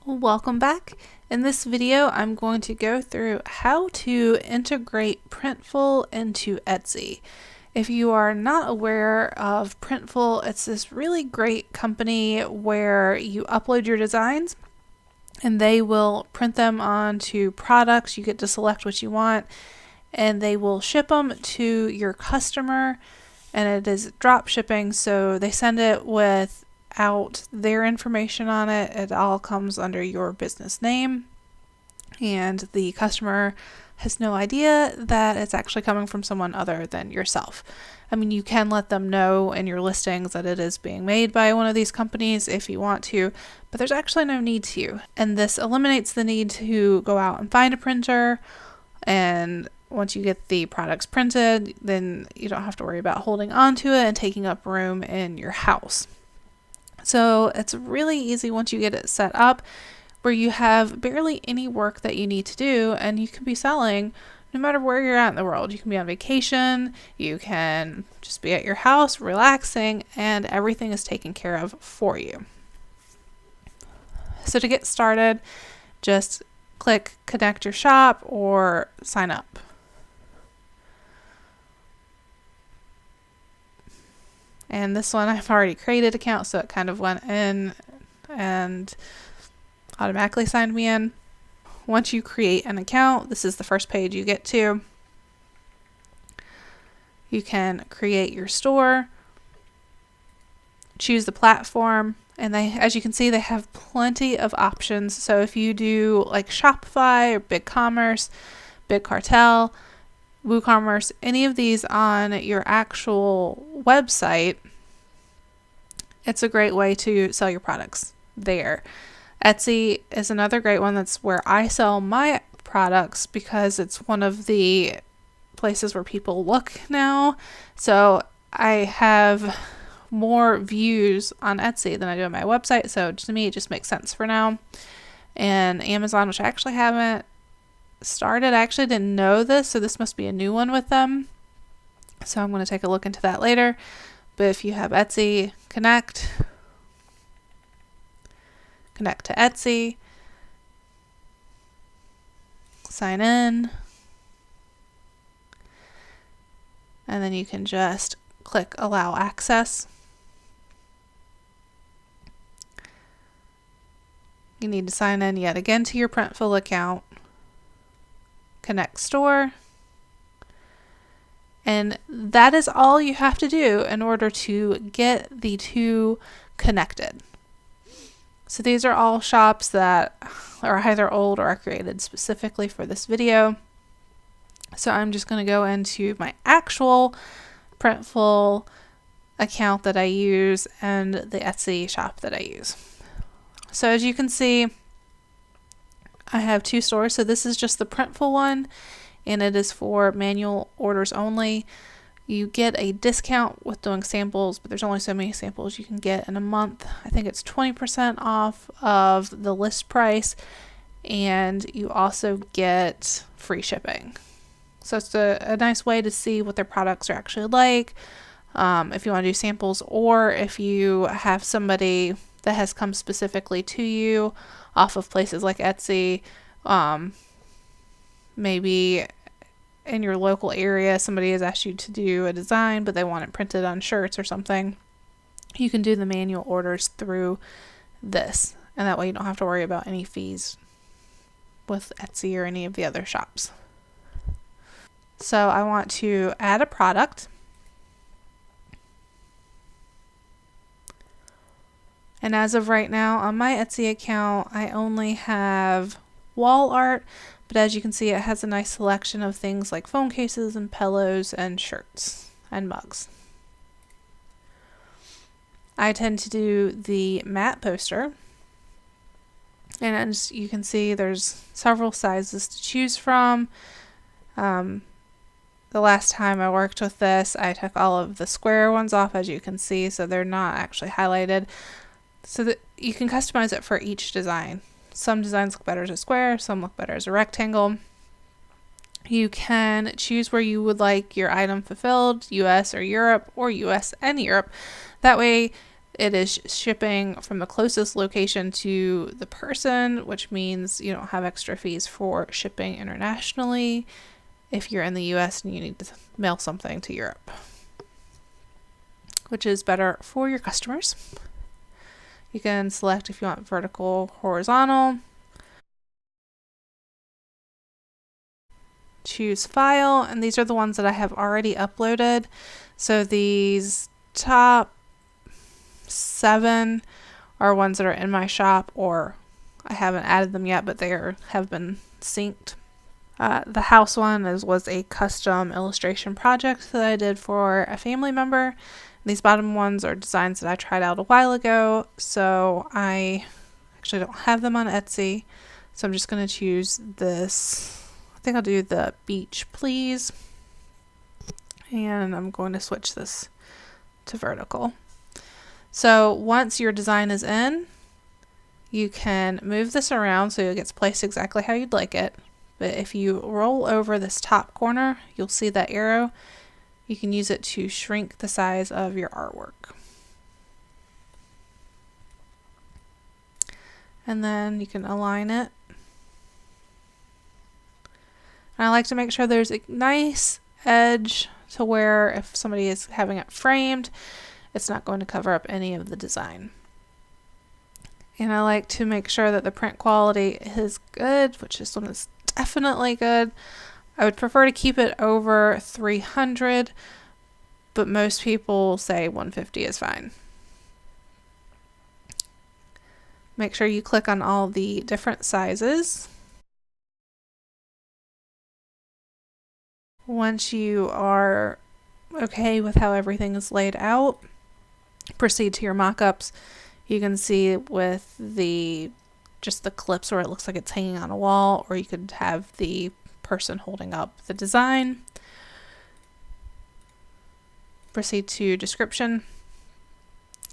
Welcome back. In this video, I'm going to go through how to integrate Printful into Etsy. If you are not aware of Printful, it's this really great company where you upload your designs and they will print them onto products. You get to select what you want and they will ship them to your customer, and it is drop shipping, so they send it without their information on it. It all comes under your business name, and the customer has no idea that it's actually coming from someone other than yourself. I mean, you can let them know in your listings that it is being made by one of these companies if you want to, but there's actually no need to. And this eliminates the need to go out and find a printer, and once you get the products printed, then you don't have to worry about holding on to it and taking up room in your house. So it's really easy once you get it set up, where you have barely any work that you need to do, and you can be selling no matter where you're at in the world. You can be on vacation, you can just be at your house relaxing, and everything is taken care of for you. So to get started, just click connect your shop or sign up. And this one I've already created an account, so it kind of went in and automatically signed me in. Once you create an account, this is the first page you get to. You can create your store, choose the platform, and as you can see, they have plenty of options. So if you do like Shopify or BigCommerce, BigCartel, WooCommerce, any of these on your actual website, it's a great way to sell your products there. Etsy is another great one. That's where I sell my products because it's one of the places where people look now. So I have more views on Etsy than I do on my website. So to me, it just makes sense for now. And Amazon, which I actually haven't started. I actually didn't know this, so this must be a new one with them. So I'm going to take a look into that later. But if you have Etsy, connect to Etsy, sign in, and then you can just click allow access. You need to sign in yet again to your Printful account. Connect store, and that is all you have to do in order to get the two connected. So these are all shops that are either old or are created specifically for this video. So I'm just going to go into my actual Printful account that I use and the Etsy shop that I use. So as you can see, I have two stores. So this is just the Printful one, and it is for manual orders only. You get a discount with doing samples, but there's only so many samples you can get in a month. I think it's 20% off of the list price, and you also get free shipping. So it's a nice way to see what their products are actually like, if you want to do samples, or if you have somebody that has come specifically to you off of places like Etsy, maybe in your local area somebody has asked you to do a design but they want it printed on shirts or something. You can do the manual orders through this, and that way you don't have to worry about any fees with Etsy or any of the other shops. So I want to add a product. And as of right now, on my Etsy account, I only have wall art, but as you can see, it has a nice selection of things like phone cases and pillows and shirts and mugs. I tend to do the matte poster, and as you can see, there's several sizes to choose from. The last time I worked with this, I took all of the square ones off, as you can see, so they're not actually highlighted. So that you can customize it for each design. Some designs look better as a square, some look better as a rectangle. You can choose where you would like your item fulfilled, US or Europe, or US and Europe. That way It is shipping from the closest location to the person, which means you don't have extra fees for shipping internationally if you're in the US and you need to mail something to Europe, which is better for your customers. You can select if you want vertical, horizontal. Choose file, and these are the ones that I have already uploaded. So these top 7 are ones that are in my shop, or I haven't added them yet, but they have been synced. The house one was a custom illustration project that I did for a family member. These bottom ones are designs that I tried out a while ago, so I actually don't have them on Etsy. So I'm just going to choose this. I think I'll do the beach, please. And I'm going to switch this to vertical. So once your design is in, you can move this around so it gets placed exactly how you'd like it. But if you roll over this top corner, you'll see that arrow. You can use it to shrink the size of your artwork. And then you can align it. And I like to make sure there's a nice edge to where if somebody is having it framed, it's not going to cover up any of the design. And I like to make sure that the print quality is good, which this one is definitely good. I would prefer to keep it over 300, but most people say 150 is fine. Make sure you click on all the different sizes. Once you are okay with how everything is laid out, proceed to your mock-ups. You can see with just the clips where it looks like it's hanging on a wall, or you could have the person holding up the design. Proceed to description.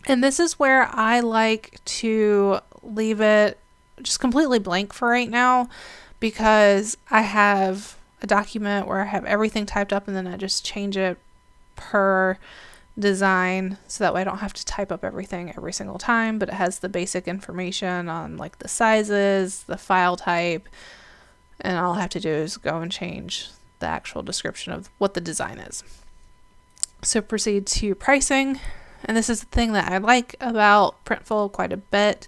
And this is where I like to leave it just completely blank for right now, because I have a document where I have everything typed up and then I just change it per design, so that way I don't have to type up everything every single time, but it has the basic information on like the sizes, the file type, and all I have to do is go and change the actual description of what the design is. So proceed to pricing, and this is the thing that I like about Printful quite a bit.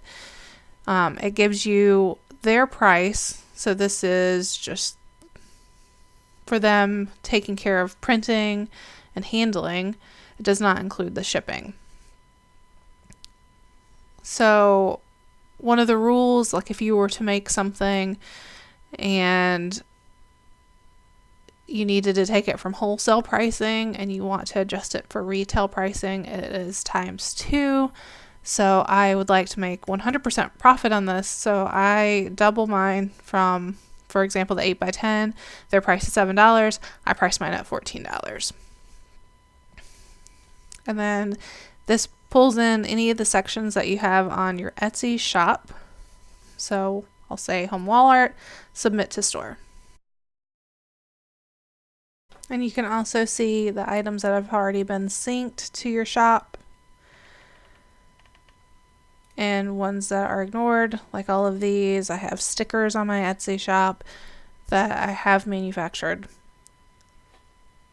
It gives you their price, so this is just for them taking care of printing and handling. It does not include the shipping. So one of the rules, like if you were to make something and you needed to take it from wholesale pricing and you want to adjust it for retail pricing, it is ×2. So I would like to make 100% profit on this. So I double mine from, for example, the 8x10, their price is $7. I price mine at $14. And then this pulls in any of the sections that you have on your Etsy shop. So I'll say home wall art, submit to store. And you can also see the items that have already been synced to your shop and ones that are ignored, like all of these. I have stickers on my Etsy shop that I have manufactured.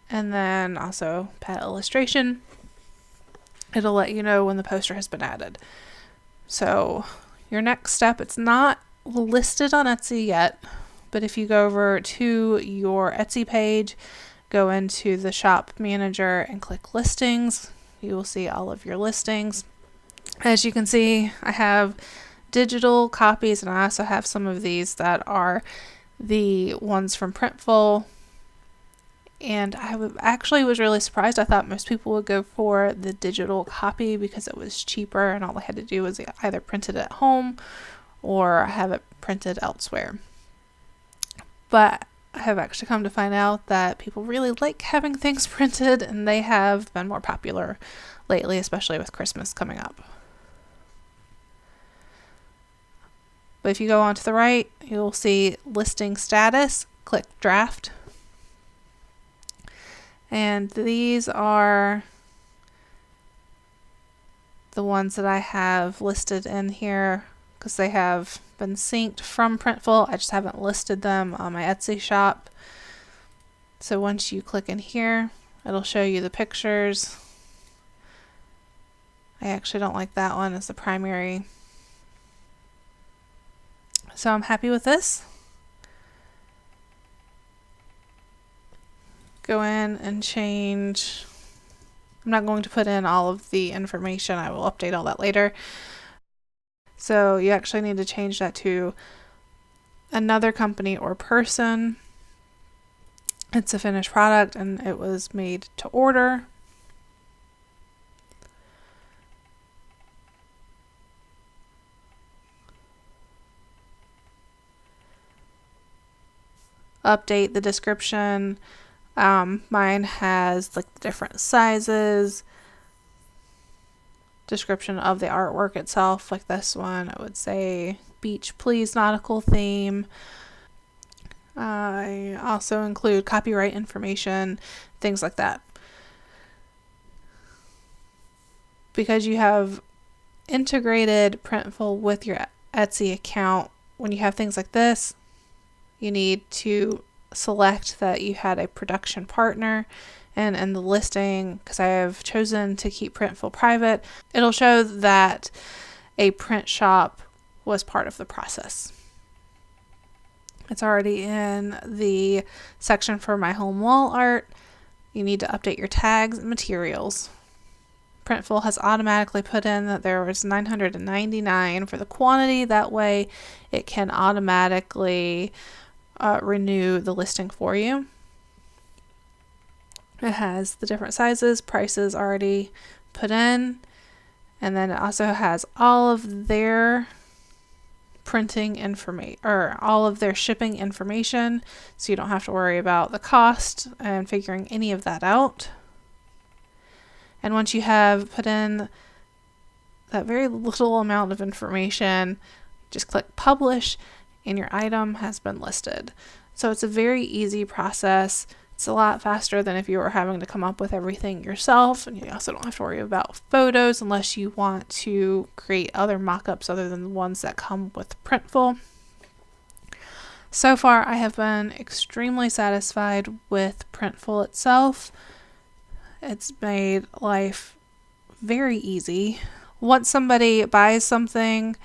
And then also pet illustration. It'll let you know when the poster has been added. So your next step, it's not listed on Etsy yet, but if you go over to your Etsy page, go into the shop manager and click listings, you will see all of your listings. As you can see, I have digital copies, and I also have some of these that are the ones from Printful. And I actually was really surprised. I thought most people would go for the digital copy because it was cheaper and all they had to do was either print it at home or have it printed elsewhere. But I have actually come to find out that people really like having things printed, and they have been more popular lately, especially with Christmas coming up. But if you go on to the right, you'll see listing status, click draft. And these are the ones that I have listed in here because they have been synced from Printful. I just haven't listed them on my Etsy shop. So once you click in here, it'll show you the pictures. I actually don't like that one as the primary. So I'm happy with this. Go in and change. I'm not going to put in all of the information. I will update all that later. So you actually need to change that to another company or person. It's a finished product and it was made to order. Update the description. Mine has like different sizes, description of the artwork itself. Like this one, I would say beach please nautical theme. I also include copyright information, things like that. Because you have integrated Printful with your Etsy account, when you have things like this, you need to select that you had a production partner, and in the listing, because I have chosen to keep Printful private, it'll show that a print shop was part of the process. It's already in the section for my home wall art. You need to update your tags and materials. Printful has automatically put in that there was 999 for the quantity. That way it can automatically renew the listing for you. It has the different sizes, prices already put in, and then it also has all of their printing information, or all of their shipping information, so you don't have to worry about the cost and figuring any of that out. And once you have put in that very little amount of information, just click publish and your item has been listed. So it's a very easy process. It's a lot faster than if you were having to come up with everything yourself, and you also don't have to worry about photos unless you want to create other mock-ups other than the ones that come with Printful. So far, I have been extremely satisfied with Printful itself. It's made life very easy. Once somebody buys something,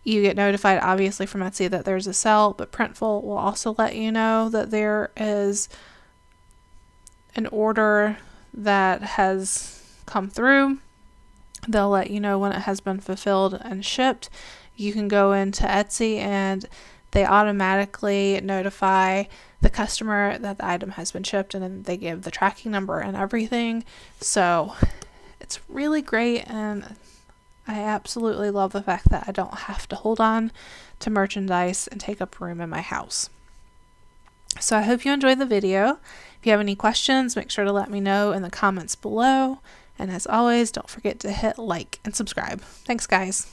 you get notified obviously from Etsy that there's a sale, but Printful will also let you know that there is an order that has come through. They'll let you know when it has been fulfilled and shipped. You can go into Etsy and they automatically notify the customer that the item has been shipped, and then they give the tracking number and everything. So it's really great, and I absolutely love the fact that I don't have to hold on to merchandise and take up room in my house. So I hope you enjoyed the video. If you have any questions, make sure to let me know in the comments below. And as always, don't forget to hit like and subscribe. Thanks, guys.